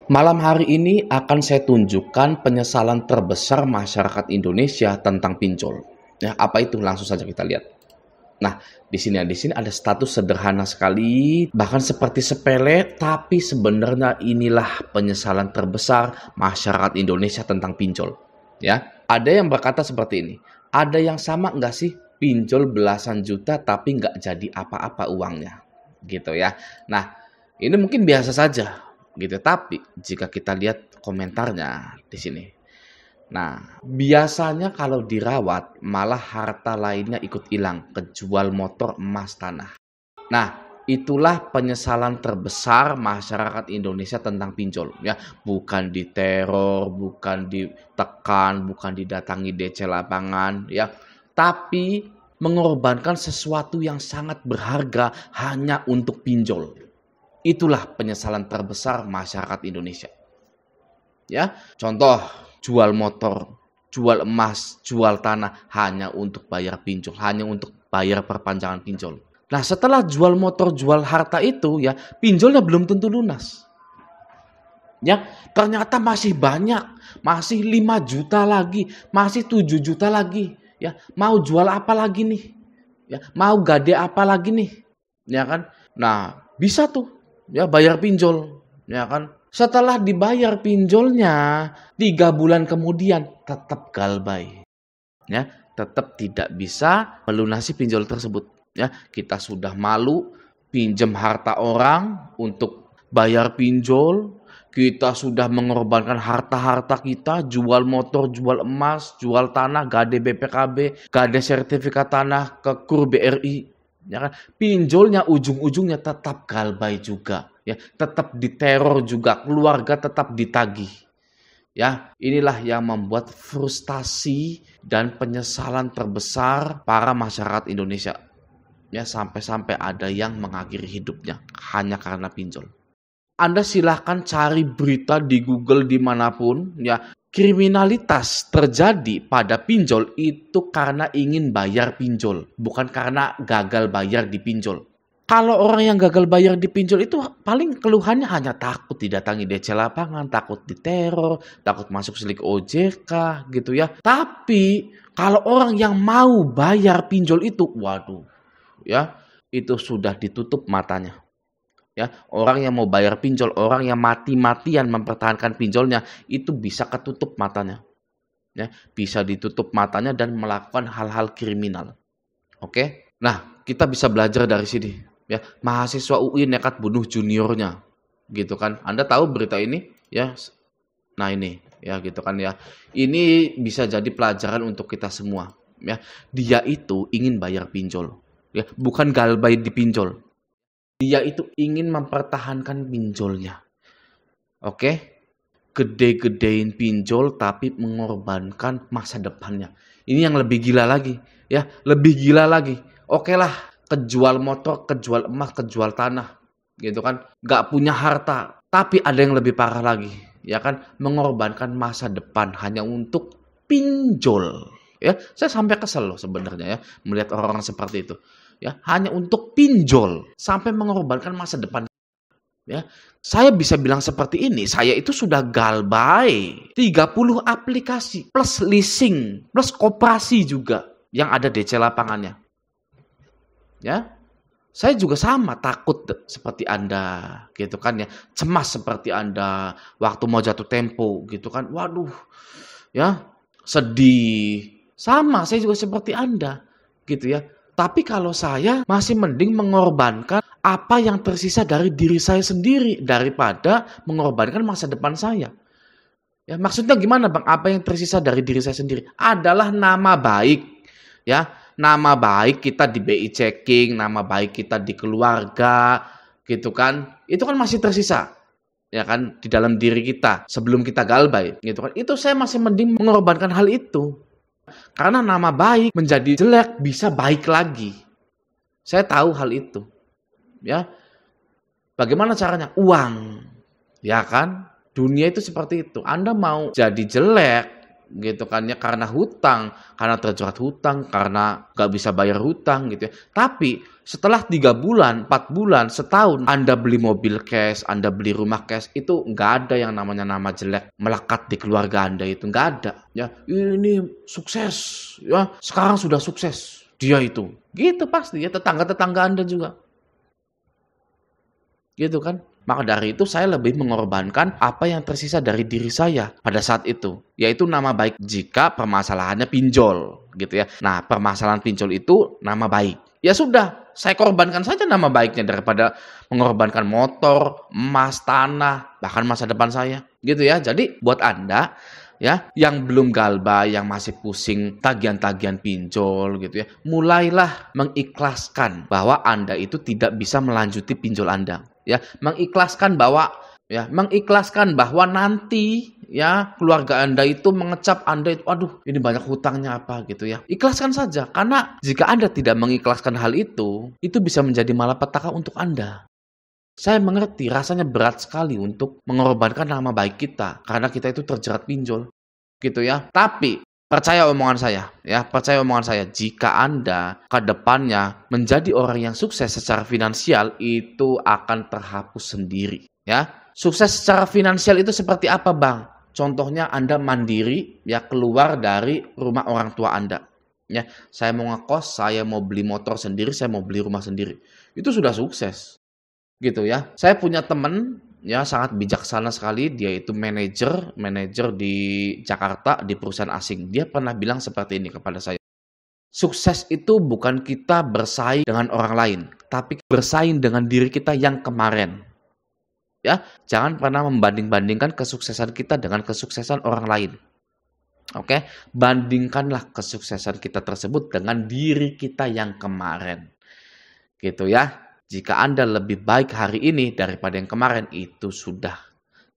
Malam hari ini akan saya tunjukkan penyesalan terbesar masyarakat Indonesia tentang pinjol. Ya, apa itu? Langsung saja kita lihat. Nah, di sini ada status sederhana sekali, bahkan seperti sepele, tapi sebenarnya inilah penyesalan terbesar masyarakat Indonesia tentang pinjol. Ya, ada yang berkata seperti ini. Ada yang sama nggak sih pinjol belasan juta tapi nggak jadi apa-apa uangnya, gitu ya. Nah, ini mungkin biasa saja, gitu. Tapi jika kita lihat komentarnya di sini. Nah, biasanya kalau dirawat, malah harta lainnya ikut hilang, kejual motor, emas, tanah. Nah, itulah penyesalan terbesar masyarakat Indonesia tentang pinjol. Ya, bukan diteror, bukan ditekan, bukan didatangi DC lapangan, ya, tapi mengorbankan sesuatu yang sangat berharga hanya untuk pinjol. Itulah penyesalan terbesar masyarakat Indonesia. Ya, contoh jual motor, jual emas, jual tanah hanya untuk bayar pinjol, hanya untuk bayar perpanjangan pinjol. Nah, setelah jual motor, jual harta itu ya, pinjolnya belum tentu lunas. Ya, ternyata masih banyak, masih 5 juta lagi, masih 7 juta lagi. Ya, mau jual apa lagi nih? Ya, mau gade apa lagi nih? Ya kan? Nah, bisa tuh ya bayar pinjol, ya kan? Setelah dibayar pinjolnya, 3 bulan kemudian tetap galbay. Ya, tetap tidak bisa melunasi pinjol tersebut. Ya, kita sudah malu pinjam harta orang untuk bayar pinjol. Kita sudah mengorbankan harta-harta kita, jual motor, jual emas, jual tanah, gade BPKB, gade sertifikat tanah ke KUR BRI. Ya kan? Pinjolnya ujung-ujungnya tetap galbay juga. Ya, tetap diteror juga, keluarga tetap ditagih. Ya, inilah yang membuat frustasi dan penyesalan terbesar para masyarakat Indonesia. Ya, sampai-sampai ada yang mengakhiri hidupnya hanya karena pinjol. Anda silahkan cari berita di Google dimanapun, ya, kriminalitas terjadi pada pinjol itu karena ingin bayar pinjol, bukan karena gagal bayar di pinjol. Kalau orang yang gagal bayar di pinjol itu paling keluhannya hanya takut didatangi DC lapangan, takut diteror, takut masuk silik OJK gitu ya. Tapi kalau orang yang mau bayar pinjol itu, waduh, ya, itu sudah ditutup matanya. Ya, orang yang mau bayar pinjol, orang yang mati-matian mempertahankan pinjolnya, itu bisa ketutup matanya. Ya, bisa ditutup matanya dan melakukan hal-hal kriminal. Oke? Nah, kita bisa belajar dari sini. Ya, mahasiswa UI nekat bunuh juniornya, gitu kan? Anda tahu berita ini? Ya, nah ini, ya gitu kan ya. Ini bisa jadi pelajaran untuk kita semua. Ya, dia itu ingin bayar pinjol, ya, bukan galbay di pinjol. Dia itu ingin mempertahankan pinjolnya. Oke? Gede-gedein pinjol tapi mengorbankan masa depannya. Ini yang lebih gila lagi, ya, lebih gila lagi. Oke lah, kejual motor, kejual emas, kejual tanah, gitu kan? Gak punya harta, tapi ada yang lebih parah lagi, ya kan? Mengorbankan masa depan hanya untuk pinjol. Ya, saya sampai kesel loh sebenarnya ya melihat orang-orang seperti itu. Ya, hanya untuk pinjol sampai mengorbankan masa depan. Ya, saya bisa bilang seperti ini, saya itu sudah galbay 30 aplikasi plus leasing, plus koperasi juga yang ada DC lapangannya. Ya, saya juga sama takut seperti Anda, gitu kan ya, cemas seperti Anda waktu mau jatuh tempo, gitu kan. Waduh, ya, sedih. Sama, saya juga seperti Anda, gitu ya. Tapi kalau saya masih mending mengorbankan apa yang tersisa dari diri saya sendiri daripada mengorbankan masa depan saya. Ya, maksudnya gimana, Bang? Apa yang tersisa dari diri saya sendiri adalah nama baik, ya. Nama baik kita di BI checking, nama baik kita di keluarga, gitu kan. Itu kan masih tersisa, ya kan, di dalam diri kita sebelum kita galbay, gitu kan. Itu saya masih mending mengorbankan hal itu. Karena nama baik menjadi jelek bisa baik lagi. Saya tahu hal itu. Ya. Bagaimana caranya? Uang. Ya kan? Dunia itu seperti itu. Anda mau jadi jelek, gitu kan ya, karena hutang, karena terjerat hutang, karena nggak bisa bayar hutang gitu ya. Tapi setelah 3 bulan, 4 bulan, setahun, Anda beli mobil cash, Anda beli rumah cash, itu nggak ada yang namanya nama jelek melekat di keluarga Anda, itu nggak ada. Ya, ini sukses, ya sekarang sudah sukses, dia itu. Gitu pasti ya, tetangga-tetangga Anda juga. Gitu kan? Maka dari itu saya lebih mengorbankan apa yang tersisa dari diri saya pada saat itu, yaitu nama baik jika permasalahannya pinjol, gitu ya. Nah, permasalahan pinjol itu nama baik. Ya sudah, saya korbankan saja nama baiknya daripada mengorbankan motor, emas, tanah, bahkan masa depan saya, gitu ya. Jadi buat Anda ya yang belum galba, yang masih pusing tagihan-tagihan pinjol gitu ya, mulailah mengikhlaskan bahwa Anda itu tidak bisa melanjuti pinjol Anda. Ya, mengikhlaskan bahwa nanti ya keluarga Anda itu mengecap Anda itu, aduh ini banyak hutangnya apa gitu ya. Ikhlaskan saja, karena jika Anda tidak mengikhlaskan hal itu bisa menjadi malapetaka untuk Anda. Saya mengerti rasanya berat sekali untuk mengorbankan nama baik kita karena kita itu terjerat pinjol gitu ya. Tapi percaya omongan saya, jika Anda ke depannya menjadi orang yang sukses secara finansial, itu akan terhapus sendiri, ya. Sukses secara finansial itu seperti apa, Bang? Contohnya Anda mandiri, ya, keluar dari rumah orang tua Anda. Ya, saya mau ngekos, saya mau beli motor sendiri, saya mau beli rumah sendiri. Itu sudah sukses. Gitu ya. Saya punya teman ya sangat bijaksana sekali, dia itu manajer di Jakarta di perusahaan asing. Dia pernah bilang seperti ini kepada saya. Sukses itu bukan kita bersaing dengan orang lain, tapi bersaing dengan diri kita yang kemarin. Ya, jangan pernah membanding-bandingkan kesuksesan kita dengan kesuksesan orang lain. Oke, bandingkanlah kesuksesan kita tersebut dengan diri kita yang kemarin. Gitu ya. Jika Anda lebih baik hari ini daripada yang kemarin, itu sudah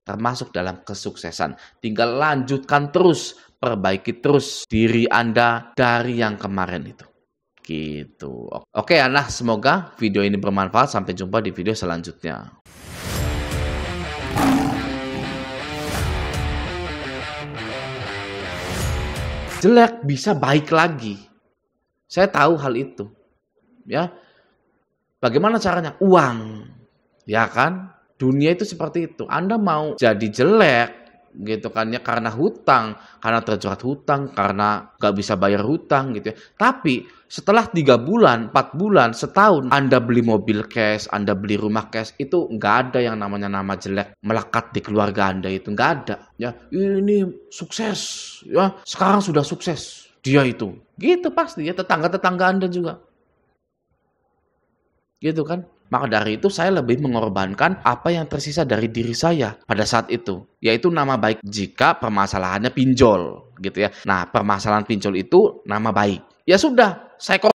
termasuk dalam kesuksesan. Tinggal lanjutkan terus, perbaiki terus diri Anda dari yang kemarin itu. Gitu. Oke, nah semoga video ini bermanfaat. Sampai jumpa di video selanjutnya. Jelek bisa baik lagi. Saya tahu hal itu. Ya. Bagaimana caranya? Uang, ya kan? Dunia itu seperti itu. Anda mau jadi jelek, gitu kan ya, karena hutang, karena terjerat hutang, karena nggak bisa bayar hutang, gitu ya. Tapi setelah 3 bulan, 4 bulan, setahun, Anda beli mobil cash, Anda beli rumah cash, itu nggak ada yang namanya nama jelek melekat di keluarga Anda, itu nggak ada. Ya, ini sukses, ya sekarang sudah sukses, dia itu. Gitu pasti ya, tetangga-tetangga Anda juga. Gitu kan? Maka dari itu saya lebih mengorbankan apa yang tersisa dari diri saya pada saat itu, yaitu nama baik jika permasalahannya pinjol, gitu ya. Nah, permasalahan pinjol itu nama baik. Ya sudah, saya